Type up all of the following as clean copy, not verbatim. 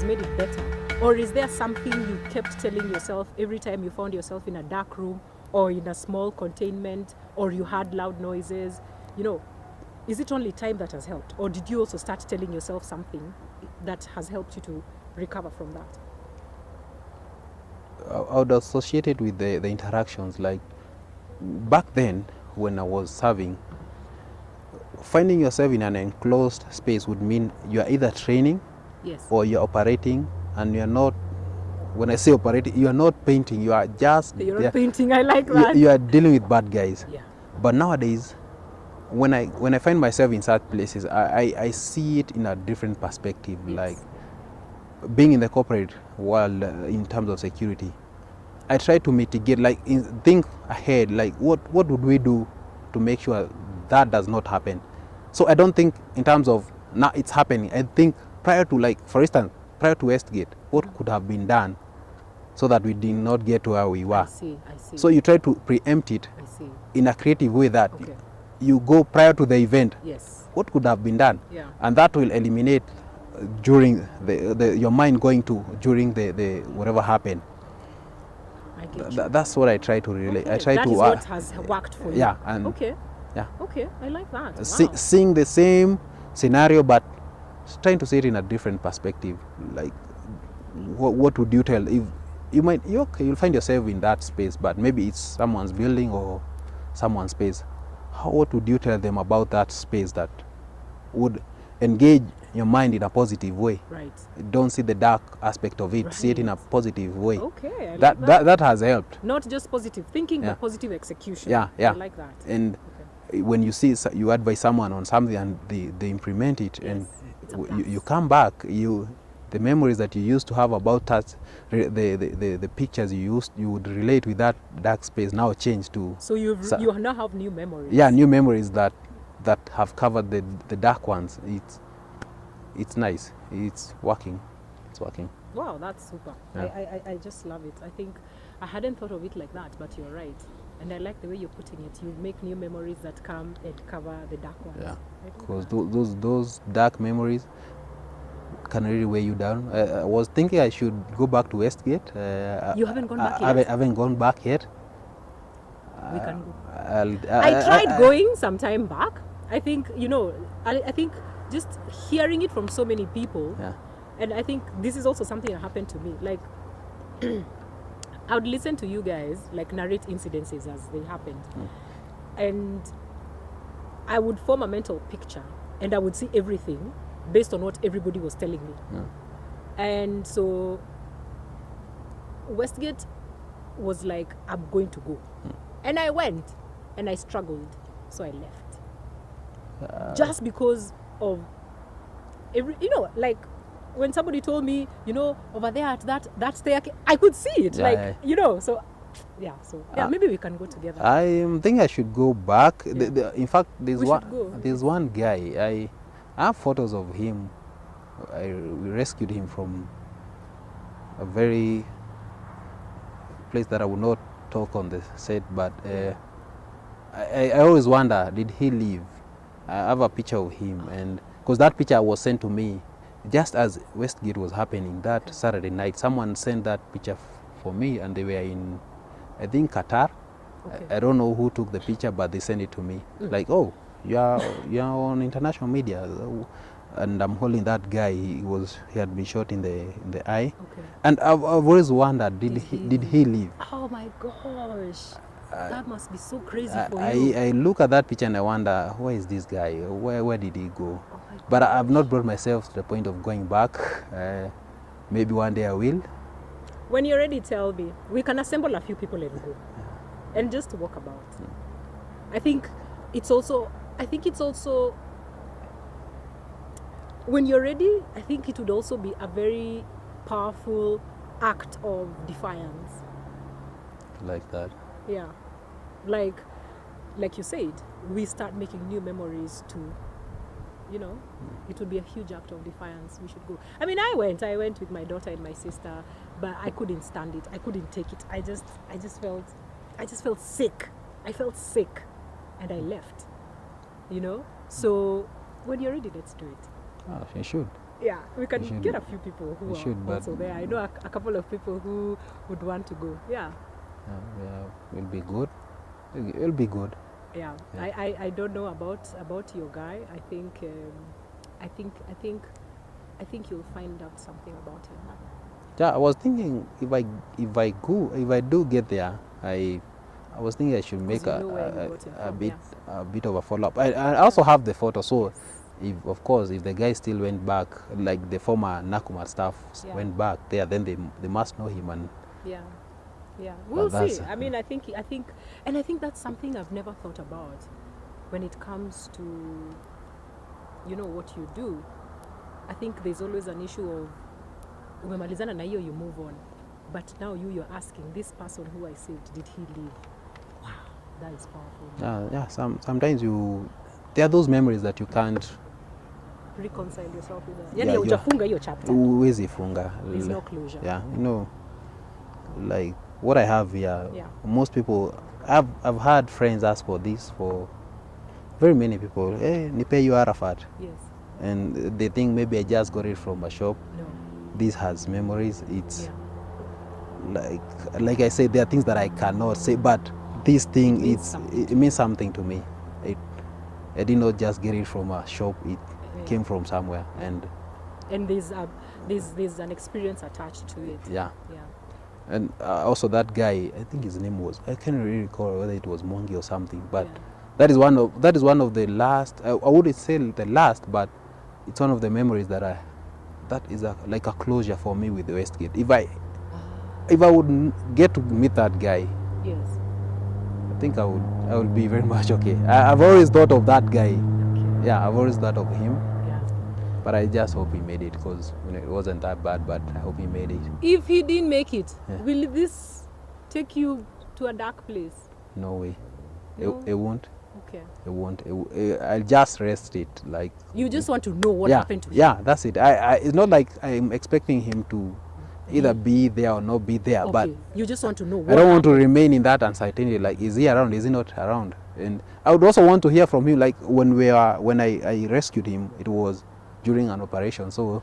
made it better? Or is there something you kept telling yourself every time you found yourself in a dark room or in a small containment or you had loud noises? You know, is it only time that has helped? Or did you also start telling yourself something that has helped you to recover from that? I would associate it with the interactions. Like back then, when I was serving, finding yourself in an enclosed space would mean you are either training, yes, or you're operating, and you're not. When I say operating, you are not painting. You are just. You're not painting. I like that. You are dealing with bad guys. Yeah. But nowadays, when I find myself in such places, I see it in a different perspective. Yes. Like being in the corporate world in terms of security, I try to mitigate, like think ahead, like what would we do to make sure that does not happen. So I don't think in terms of now it's happening. I think prior to, like for instance, prior to Westgate, what could have been done so that we did not get to where we were. I see. So you try to preempt it in a creative way that you go prior to the event. Yes. What could have been done? Yeah. And that will eliminate during your mind going to during the whatever happened. I get you. That's what I try to relate. Okay. I try that to. That is what has worked for you. Yeah. And okay. Yeah. Okay, I like that. Wow. Seeing the same scenario, but trying to see it in a different perspective. Like, what would you tell if you'll find yourself in that space, but maybe it's someone's building or someone's space. What would you tell them about that space that would engage your mind in a positive way? Right. Don't see the dark aspect of it. Right. See it in a positive way. Okay. That has helped. Not just positive thinking, but positive execution. Yeah. I like that. And when you see you advise someone on something and they implement it, and you come back, the memories that you used to have about that, the pictures you would relate with that dark space now change to. So you now have new memories. Yeah, new memories that have covered the dark ones. It's nice. It's working. Wow, that's super. Yeah. I just love it. I think I hadn't thought of it like that, but you're right. And I like the way you're putting it. You make new memories that come and cover the dark ones. Yeah, because those dark memories can really weigh you down. I was thinking I should go back to Westgate. You haven't gone back yet? I haven't gone back yet. We can go. I tried going some time back. I think, I think just hearing it from so many people, and I think this is also something that happened to me. Like, I would listen to you guys, like, narrate incidences as they happened. And I would form a mental picture, and I would see everything based on what everybody was telling me. And so Westgate was like, I'm going to go. And I went, and I struggled, so I left. Just because of, like, when somebody told me, over there at that staircase, I could see it, so maybe we can go together. I think I should go back. In fact, there's one guy, I have photos of him. We rescued him from a very place that I will not talk on the set, but I always wonder, did he leave? I have a picture of him, and because that picture was sent to me just as Westgate was happening that Saturday night. Someone sent that picture for me, and they were in, I think, Qatar. I don't know who took the picture, but they sent it to me. Like, oh, you're on international media, and I'm holding that guy. He had been shot in the eye, and I've always wondered, did he leave? Oh my gosh, that must be so crazy for you. I look at that picture and I wonder, where is this guy? Where did he go? But I've not brought myself to the point of going back. Maybe one day I will. When you're ready, tell me. We can assemble a few people and go, and just walk about. I think it's also, when you're ready, I think it would also be a very powerful act of defiance. Like that. Yeah. Like you said, we start making new memories too. It would be a huge act of defiance. We should go. I mean, I went with my daughter and my sister, but I couldn't stand it. I couldn't take it. I just felt sick. I felt sick, and I left. So when you're ready, let's do it. Oh, you should. Yeah, we can get a few people who are also there. I know a couple of people who would want to go. Yeah. Will be good. It'll be good. Yeah. I don't know about your guy. I think you'll find out something about him. Yeah, I was thinking if I do get there, I was thinking I should make a bit of a follow-up. I also have the photo, so if the guy still went back, like the former Nakumatt staff went back there, then they must know him. And we'll see. I mean, I think that's something I've never thought about when it comes to what you do. I think there's always an issue of umemalizana na hiyo, you move on, but now you're asking, this person who I saved, did he live? Wow, that is powerful. Sometimes there are those memories that you can't reconcile yourself with that. Yani hujafunga hiyo chapter. Huwezi funga. There's no closure. Yeah, like what I have here. Yeah. Most people, I've had friends ask for this for very many people. Hey, nipe you Arafat. Yes. And they think maybe I just got it from a shop. No. This has memories. It's like I said, there are things that I cannot say, but this thing it means something to me. I did not just get it from a shop. It came from somewhere, and there's an experience attached to it. Yeah. And also that guy, I think his name was, I can't really recall whether it was Mongi or something, but that is one of the last. I wouldn't say the last, but it's one of the memories that is like a closure for me with the Westgate. If I would get to meet that guy, yes, I think I would be very much okay. I've always thought of that guy. Okay. Yeah, I've always thought of him. Yeah. But I just hope he made it, because it wasn't that bad, but I hope he made it. If he didn't make it, will this take you to a dark place? No way. No? It won't. Okay. It won't. I'll just rest it. Like, you just want to know what happened to him. Yeah, that's it. It's not like I'm expecting him to either be there or not be there, but you just want to know what I don't want to remain in that uncertainty, like, is he around, is he not around? And I would also want to hear from him, like when I rescued him, it was during an operation, so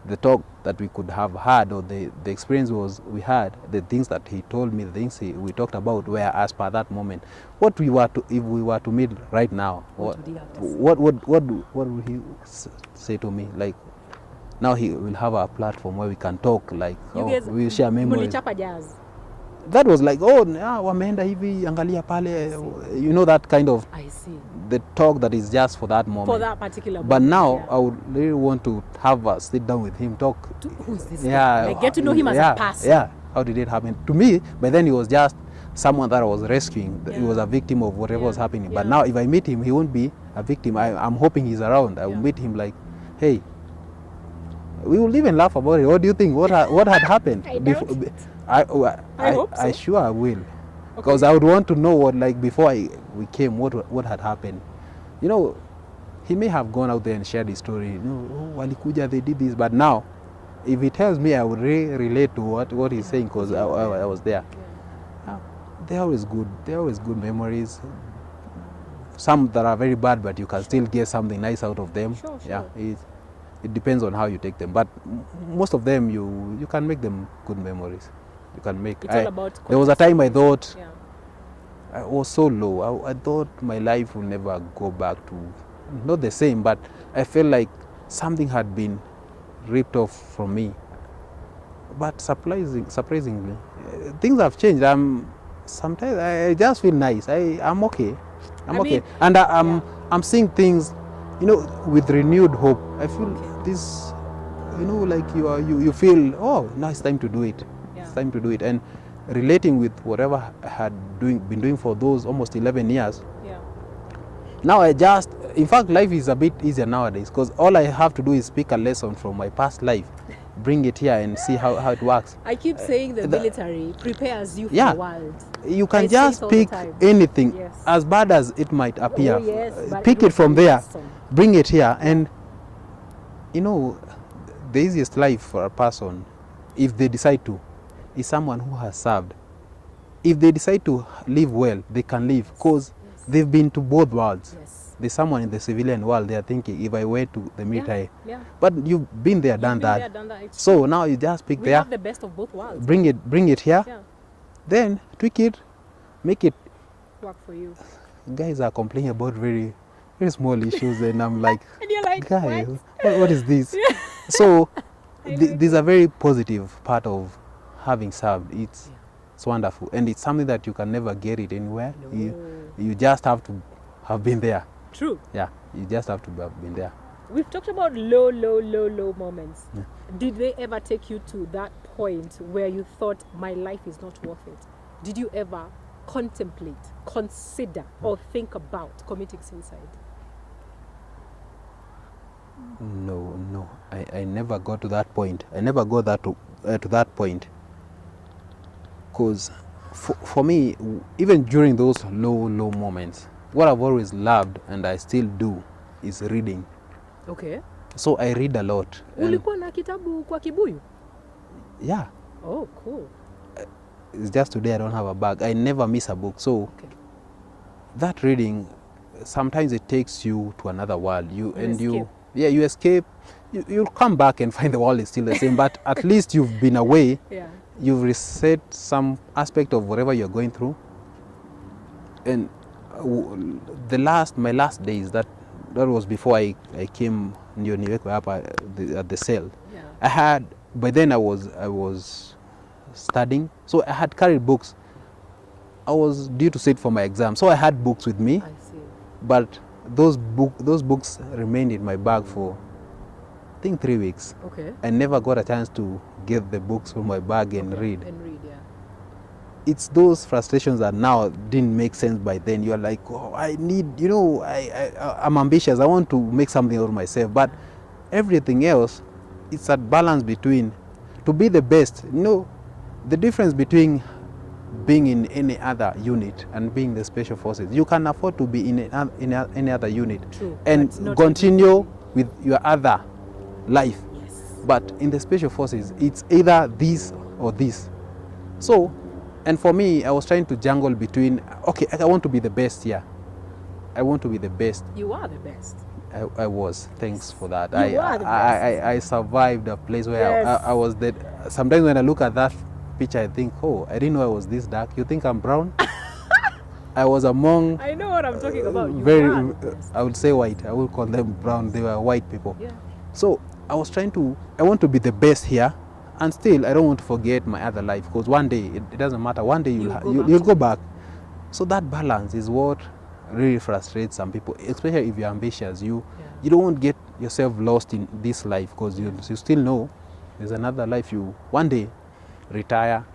the talk that we could have had, or the experience we had, the things that he told me, the things we talked about were as per that moment. If we were to meet right now, what would he say to me? Like, now he will have a platform where we can talk, like, we share memories. That was like, wameenda hivi, angalia pale, that kind of, I see, the talk that is just for that moment. For that particular moment. But now, I would really want to have a sit down with him, talk. Who's this guy? Like, get to know him as a person. Yeah, how did it happen? To me, but then he was just someone that I was rescuing. He was a victim of whatever was happening. But now, if I meet him, he won't be a victim. I'm hoping he's around. I will meet him like, hey, we will even laugh about it. What do you think? What had happened? I hope so. I sure I will, because I would want to know what, like, before we came, what had happened. He may have gone out there and shared his story. Walikuja, they did this, but now, if he tells me, I would relate to what he's saying, because I was there. Yeah. They're always good. They're always good memories. Some that are very bad, but you can still get something nice out of them. Sure. Yeah. It depends on how you take them, but most of them you can make them good memories. You can make. It's all about there was a time I thought I was so low. I thought my life will never go back to, not the same, but I felt like something had been ripped off from me. But surprisingly, things have changed. Sometimes I just feel nice. I'm okay. I'm okay, and I'm seeing things, with renewed hope. I feel this, like you feel, now it's time to do it. Yeah. It's time to do it, and relating with whatever I had been doing for those almost 11 years. Yeah. Now in fact, life is a bit easier nowadays, because all I have to do is pick a lesson from my past life, bring it here and see how it works. I keep saying the military prepares you for the world. You can just pick anything, as bad as it might appear. Pick it from there, bring it here, and the easiest life for a person, if they decide to, is someone who has served. If they decide to live well, they can live, because they've been to both worlds. Yes. there's someone in the civilian world, they are thinking, if I went to the military. But you've been there, done that. So now you just pick we have the best of both worlds. Bring it here. Then tweak it, make it work for you. Guys are complaining about very small issues, and I'm like, and you're like, guys, what is this? So there's a very positive part of having served. It's wonderful, and it's something that you can never get it anywhere. No. You just have to have been there. True. Yeah, you just have to have been there. We've talked about low moments. Yeah. Did they ever take you to that point where you thought, my life is not worth it? Did you ever contemplate, consider, or think about committing suicide? No. I never got to that point. I never got to that point. Because for me, even during those low moments, what I've always loved, and I still do, is reading. Okay. So I read a lot. Ulikuwa na kitabu kwa kibuyu? Yeah. Oh, cool. It's just today I don't have a bag. I never miss a book. So that reading, sometimes it takes you to another world. You escape. You'll come back and find the world is still the same, but at least you've been away. Yeah. You've reset some aspect of whatever you're going through. And my last days, that was before I came at the cell. Yeah. By then I was studying, so I had carried books. I was due to sit for my exam, so I had books with me. I see. But those books remained in my bag for, I think, 3 weeks. Okay. I never got a chance to get the books from my bag and read. It's those frustrations that now didn't make sense by then. You're like, oh, I need, I'm ambitious. I want to make something out of myself. But everything else, it's that balance between, to be the best. The difference between being in any other unit and being the special forces. You can afford to be in any other unit. True, and continue with your other life. Yes. But in the special forces, it's either this or this. So, and for me, I was trying to jungle between, okay, I want to be the best here. I want to be the best. You are the best. I was. Thanks for that. You are the best. I survived a place where I was dead. Sometimes when I look at that picture, I think, oh, I didn't know I was this dark. You think I'm brown? I was among... I know what I'm talking about. I would say white. I would call them brown. They were white people. Yeah. So I want to be the best here. And still, I don't want to forget my other life, because one day, it doesn't matter, one day you'll go back. So that balance is what really frustrates some people, especially if you're ambitious. You don't want to get yourself lost in this life, because you still know there's another life. You one day retire,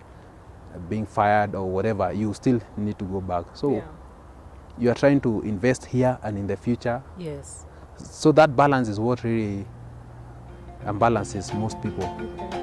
being fired or whatever, you still need to go back. So you are trying to invest here and in the future. Yes. So that balance is what really imbalances most people. Okay.